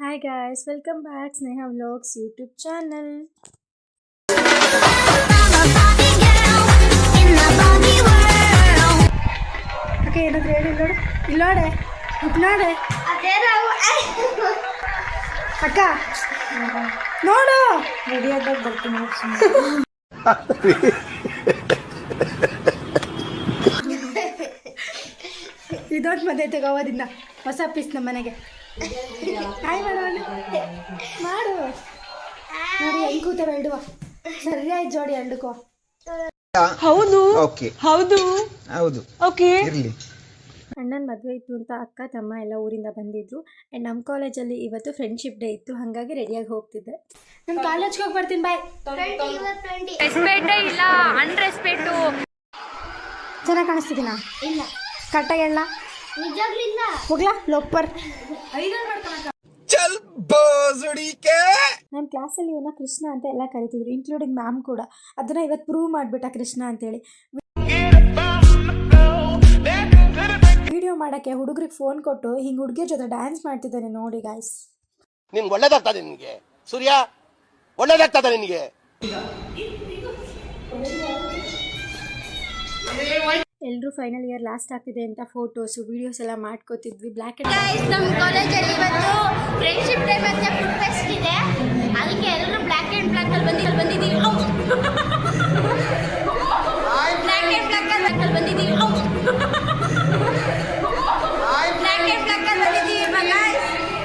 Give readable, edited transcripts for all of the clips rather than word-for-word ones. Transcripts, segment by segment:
Hi guys, welcome back Sneha Vlogs YouTube channel. Okay, ಏನಾದ್ರು ಹೇಳಿ ಇಲ್ಲೋಡೆ ಉಪ್ನಾಡೆ ಅಕ್ಕ ನೋಡು ರೆಡಿ ಆದಾಗ ಬರ್ತೀನಿ. ಇದೊಂದು ಮದುವೆ ತಗೋದಿಲ್ಲ ಹೊಸ ಪೀಸ್ ನಮ್ಮ ಮನೆಗೆ. ಹಾಯ್ ಮಾಡೋಣ ಮಾಡು ನೋಡಿ ಹೆಂಗ್ ಕೂತಾರ ಇಡುವ ಸರಿಯಾಗಿ ಜೋಡಿ ಅಂಡುಕೋ. ಹೌದು ಹೌದು ಹೌದು ಓಕೆ. ಅಣ್ಣನ ಮದುವೆ ಇತ್ತು ಅಂತ ಅಕ್ಕ ತಮ್ಮ ಎಲ್ಲ ಊರಿಂದ ಬಂದಿದ್ರು. ಆ್ಯಂಡ್ ನಮ್ಮ ಕಾಲೇಜಲ್ಲಿ ಇವತ್ತು ಫ್ರೆಂಡ್ಶಿಪ್ ಡೇ ಇತ್ತು, ಹಾಗಾಗಿ ರೆಡಿಯಾಗಿ ಹೋಗ್ತಿದ್ದೆ. ನಾನು ಕಾಲೇಜ್ಗೆ ಹೋಗಿ ಬರ್ತೀನಿ. ಬಾಯ್. ರೆಸ್ಪೆಕ್ಟೇ ಇಲ್ಲ, ಅನ್ರೆಸ್ಪೆಕ್ಟು. ಚೆನ್ನಾಗಿ ಕಾಣಿಸ್ತಿದ್ದೀನಾ? ಇಲ್ಲ. ಕರೆಕ್ಟಾಗಿ ಹೇಳ. ನಿಜವಾಗ್ಲೂ ಇಲ್ಲ. ಹೋಗ್ಲಾ ಲೋಪರ್. ನಮ್ಮ ಕ್ಲಾಸಲ್ಲಿ ಇವನ್ನ ಕೃಷ್ಣ ಅಂತ ಎಲ್ಲ ಕರಿತಿದ್ರು, ಇನ್ಕ್ಲೂಡಿಂಗ್ ಮ್ಯಾಮ್ ಕೂಡ. ಅದನ್ನ ಇವತ್ತು ಪ್ರೂವ್ ಮಾಡಿಬಿಟ್ಟ ಕೃಷ್ಣ ಅಂತೇಳಿ. ವಿಡಿಯೋ ಮಾಡೋಕ್ಕೆ ಹುಡುಗರಿಗೆ ಫೋನ್ ಕೊಟ್ಟು ಹಿಂಗೆ ಹುಡುಗಿಯ ಜೊತೆ ಡ್ಯಾನ್ಸ್ ಮಾಡ್ತಿದ್ದಾನೆ ನೋಡಿ ಗಾಯ್ಸ್. ನಿನ್ಗೆ ಒಳ್ಳೇದಾಗ್ತದೆ, ನಿನಗೆ ಸೂರ್ಯ ಒಳ್ಳೇದಾಗ್ತದೆ ನಿನಗೆ. ಎಲ್ಲರೂ ಫೈನಲ್ ಇಯರ್ ಲಾಸ್ಟ್ ಆಗ್ತಿದೆ ಅಂತ ಫೋಟೋಸು ವಿಡಿಯೋಸ್ ಎಲ್ಲ ಮಾಡ್ಕೋತಿದ್ವಿ. ಬ್ಲ್ಯಾಕ್ ಆ್ಯಂಡ್ ಗೈಸ್, ನಮ್ಮ ಕಾಲೇಜಲ್ಲಿ ಇವತ್ತು ಫ್ರೆಂಡ್ಶಿಪ್ ಡೇ ಮತ್ತೆ ಫುಡ್ ಫೆಸ್ಟ್ ಇದೆ. ಅದಕ್ಕೆ ಎಲ್ಲರೂ ಬ್ಲ್ಯಾಕ್ ಆ್ಯಂಡ್ ಬ್ಲ್ಯಾಕ್ ಅಲ್ಲಿ ಬಂದಿದ್ದೀವಿ. ಬ್ಲ್ಯಾಕ್ ಆ್ಯಂಡ್ ಬ್ಲ್ಯಾಕ್ ಅಲ್ಲಿ ಬಂದಿದ್ದೀವಿ. ಬ್ಲ್ಯಾಕ್ ಆ್ಯಂಡ್ ಬ್ಲ್ಯಾಕ್ ಅಲ್ಲಿ ಬಂದಿದ್ದೀವಿ.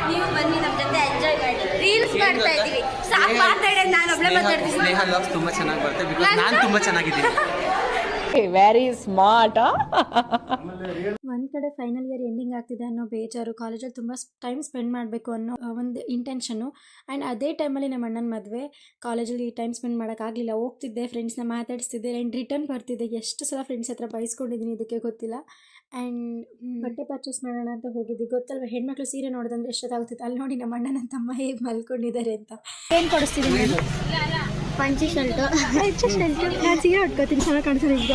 ನೀವು ಬನ್ನಿ ನಮ್ಮ ಜೊತೆ ಎಂಜಾಯ್ ಮಾಡಿ. ರೀಲ್ಸ್ ಮಾಡ್ತಾ ಇದ್ದೀವಿ. ಸಾಕು ಮಾತಾಡೋದು, ನಾನು ಒಬ್ಬಳೇ ಮಾತಾಡ್ತೀನಿ. ಸ್ನೇಹ ವ್ಲಾಗ್ಸ್ ತುಂಬಾ ಚೆನ್ನಾಗಿ ಬರುತ್ತೆ ಬಿಕಾಸ್ ನಾನು ತುಂಬಾ ಚೆನ್ನಾಗಿದ್ದೀನಿ. Very smart. ಒಂದು ಕಡೆ ಫೈನಲ್ ಇಯರ್ ಎಂಡಿಂಗ್ ಆಗ್ತಿದೆ ಅನ್ನೋ ಬೇಜಾರು, ಕಾಲೇಜಲ್ಲಿ ತುಂಬ ಟೈಮ್ ಸ್ಪೆಂಡ್ ಮಾಡಬೇಕು ಅನ್ನೋ ಒಂದು ಇಂಟೆನ್ಷನು. ಆ್ಯಂಡ್ ಅದೇ ಟೈಮಲ್ಲಿ ನಮ್ಮ ಅಣ್ಣನ ಮದುವೆ. ಕಾಲೇಜಲ್ಲಿ ಟೈಮ್ ಸ್ಪೆಂಡ್ ಮಾಡೋಕ್ಕಾಗಲಿಲ್ಲ. ಹೋಗ್ತಿದ್ದೆ, ಫ್ರೆಂಡ್ಸ್ನ ಮಾತಾಡಿಸ್ತಿದ್ದೆ, ಆ್ಯಂಡ್ ರಿಟರ್ನ್ ಬರ್ತಿದ್ದೆ. ಎಷ್ಟು ಸಲ ಫ್ರೆಂಡ್ಸ್ ಹತ್ರ ಬಯಸ್ಕೊಂಡಿದ್ದೀನಿ ಇದಕ್ಕೆ ಗೊತ್ತಿಲ್ಲ. ಆ್ಯಂಡ್ ಬಟ್ಟೆ ಪರ್ಚೇಸ್ ಮಾಡೋಣ ಅಂತ ಹೋಗಿದ್ವಿ. ಗೊತ್ತಲ್ವ, ಹೆಣ್ಮಕ್ಳು ಸೀರೆ ನೋಡೋದಂದ್ರೆ ಎಷ್ಟೊತ್ತಾಗುತ್ತಿತ್ತು. ಅಲ್ಲಿ ನೋಡಿ ನಮ್ಮ ಅಣ್ಣನ ತಮ್ಮ ಹೇಗೆ ಮಲ್ಕೊಂಡಿದ್ದಾರೆ ಅಂತ. ಏನು ಕೊಡಿಸ್ತಿದ್ದೀನಿ? ಪಂಚಿ ಶರ್ಟು. ನಾನು ಸೀರೆ ಉಟ್ಕೋತೀನಿ, ಚೆನ್ನಾಗಿ ಕಾಣಿಸೋದು ಈಗ.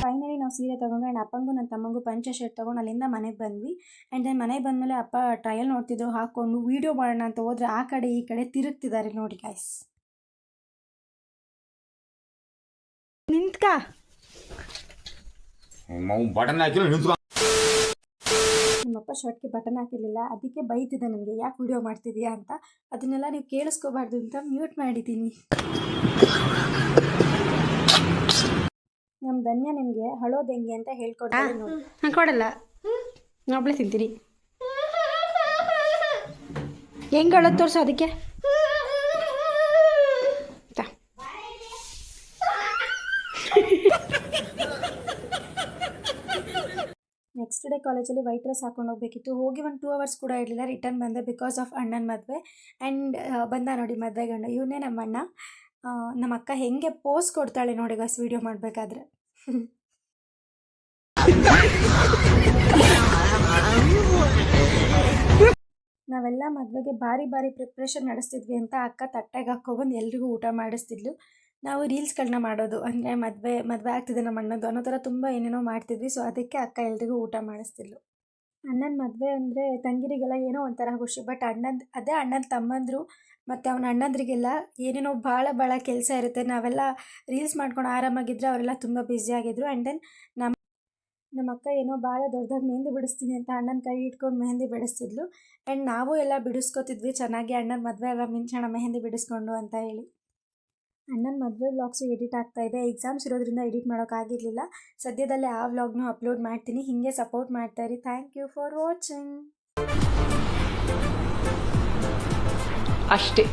ಫೈನಲಿ ನಾವು ಸೀರೆ ತೊಗೊಂಡು ಆ್ಯಂಡ್ ಅಪ್ಪಂಗೂ ನನ್ನ ತಮ್ಮಂಗೂ ಪಂಚೆ ಶರ್ಟ್ ತೊಗೊಂಡು ಅಲ್ಲಿಂದ ಮನೆಗೆ ಬಂದ್ವಿ. ಆ್ಯಂಡ್ ದೆನ್ ಮನೆಗೆ ಬಂದಮೇಲೆ ಅಪ್ಪ ಟ್ರಯಲ್ ನೋಡ್ತಿದ್ರು, ಹಾಕ್ಕೊಂಡು ವೀಡಿಯೋ ಮಾಡೋಣ ಅಂತ ಹೋದರೆ ಆ ಕಡೆ ಈ ಕಡೆ ತಿರುಗ್ತಿದ್ದಾರೆ ನೋಡಿ ಗಾಯ್ಸ್. ನಿಂತ್ಕ ನಿಮ್ಮಪ್ಪ ಶರ್ಟ್ಗೆ ಬಟನ್ ಹಾಕಿರಲಿಲ್ಲ, ಅದಕ್ಕೆ ಬೈತಿದ್ದೆ ನನಗೆ, ಯಾಕೆ ವಿಡಿಯೋ ಮಾಡ್ತಿದ್ಯಾ ಅಂತ. ಅದನ್ನೆಲ್ಲ ನೀವು ಕೇಳಿಸ್ಕೋಬಾರ್ದು ಅಂತ ಮ್ಯೂಟ್ ಮಾಡಿದ್ದೀನಿ. ನಮ್ಮ ಧನ್ಯ ನಿಮಗೆ ಹಳೋದು ಹೆಂಗೆ ಅಂತ ಹೇಳ್ಕೊಡ್ತೀನಿ ನೋಡಿ. ನಾನು ಕೊಡಲ್ಲ, ನಾನು ಒಬ್ಬಳೇ ತಿಂತೀನಿ. ಹೆಂಗೆ ಹಳೋದು ತೋರಿಸು ಅದಕ್ಕೆ. ನೆಕ್ಸ್ಟ್ ಡೇ ಕಾಲೇಜಲ್ಲಿ ವೈಟ್ ಡ್ರೆಸ್ ಹಾಕೊಂಡು ಹೋಗ್ಬೇಕಿತ್ತು. ಹೋಗಿ ಒಂದು 2 hours ಕೂಡ ಇರಲಿಲ್ಲ, ರಿಟರ್ನ್ ಬಂದೆ ಬಿಕಾಸ್ ಆಫ್ ಅಣ್ಣನ ಮದುವೆ. ಆ್ಯಂಡ್ ಬಂದ ನೋಡಿ ಮದುವೆ ಗಂಡ, ಇವನೇ ನಮ್ಮ ಅಣ್ಣ. ನಮ್ಮ ಅಕ್ಕ ಹೆಂಗೆ ಪೋಸ್ ಕೊಡ್ತಾಳೆ ನೋಡಿ ಗಸ್ ವಿಡಿಯೋ ಮಾಡಬೇಕಾದ್ರೆ. ನಾವೆಲ್ಲ ಮದುವೆಗೆ ಭಾರಿ ಪ್ರಿಪ್ರೇಷನ್ ನಡೆಸ್ತಿದ್ವಿ ಅಂತ ಅಕ್ಕ ತಟ್ಟೆಗೆ ಹಾಕ್ಕೊಬಂದು ಎಲ್ರಿಗೂ ಊಟ ಮಾಡಿಸ್ತಿದ್ಲು. ನಾವು ರೀಲ್ಸ್ಗಳನ್ನ ಮಾಡೋದು, ಅಂದರೆ ಮದುವೆ ಆಗ್ತಿದೆ ನಮ್ಮ ಅಣ್ಣದ್ದು ಅನ್ನೋ ಥರ ತುಂಬ ಏನೇನೋ ಮಾಡ್ತಿದ್ವಿ. ಸೊ ಅದಕ್ಕೆ ಅಕ್ಕ ಎಲ್ರಿಗೂ ಊಟ ಮಾಡಿಸ್ತಿದ್ಲು. ಅಣ್ಣನ ಮದುವೆ ಅಂದರೆ ತಂಗಿರಿಗೆಲ್ಲ ಏನೋ ಒಂಥರ ಖುಷಿ. ಬಟ್ ಅಣ್ಣನ ತಮ್ಮಂದರು ಮತ್ತು ಅವನ ಅಣ್ಣಂದ್ರಿಗೆಲ್ಲ ಏನೇನೋ ಭಾಳ ಕೆಲಸ ಇರುತ್ತೆ. ನಾವೆಲ್ಲ ರೀಲ್ಸ್ ಮಾಡ್ಕೊಂಡು ಆರಾಮಾಗಿದ್ದರೆ ಅವರೆಲ್ಲ ತುಂಬ ಬ್ಯುಸಿಯಾಗಿದ್ದರು. ಆ್ಯಂಡ್ ದೆನ್ ನಮ್ಮ ಅಕ್ಕ ಏನೋ ಭಾಳ ದೊಡ್ಡದಾಗಿ ಮೆಹಂದಿ ಬಿಡಿಸ್ತೀನಿ ಅಂತ ಅಣ್ಣನ ಕೈ ಇಟ್ಕೊಂಡು ಮೆಹಂದಿ ಬಿಡಿಸ್ತಿದ್ಲು. ಆ್ಯಂಡ್ ನಾವು ಎಲ್ಲ ಬಿಡಿಸ್ಕೊತಿದ್ವಿ ಚೆನ್ನಾಗಿ, ಅಣ್ಣನ ಮದುವೆ ಎಲ್ಲ ಮಿಂಚೋಣ ಮೆಹಂದಿ ಬಿಡಿಸ್ಕೊಂಡು ಅಂತ ಹೇಳಿ. ಅಣ್ಣನ ಮದುವೆ ವ್ಲಾಗ್ಸು ಎಡಿಟ್ ಆಗ್ತಾಯಿದೆ. ಎಕ್ಸಾಮ್ಸ್ ಇರೋದ್ರಿಂದ ಎಡಿಟ್ ಮಾಡೋಕ್ಕಾಗಿರಲಿಲ್ಲ. ಸದ್ಯದಲ್ಲೇ ಆ ವ್ಲಾಗ್ನು ಅಪ್ಲೋಡ್ ಮಾಡ್ತೀನಿ. ಹೀಗೆ ಸಪೋರ್ಟ್ ಮಾಡ್ತಾಯಿರಿ. Thank you for watching. ಅಷ್ಟೇ.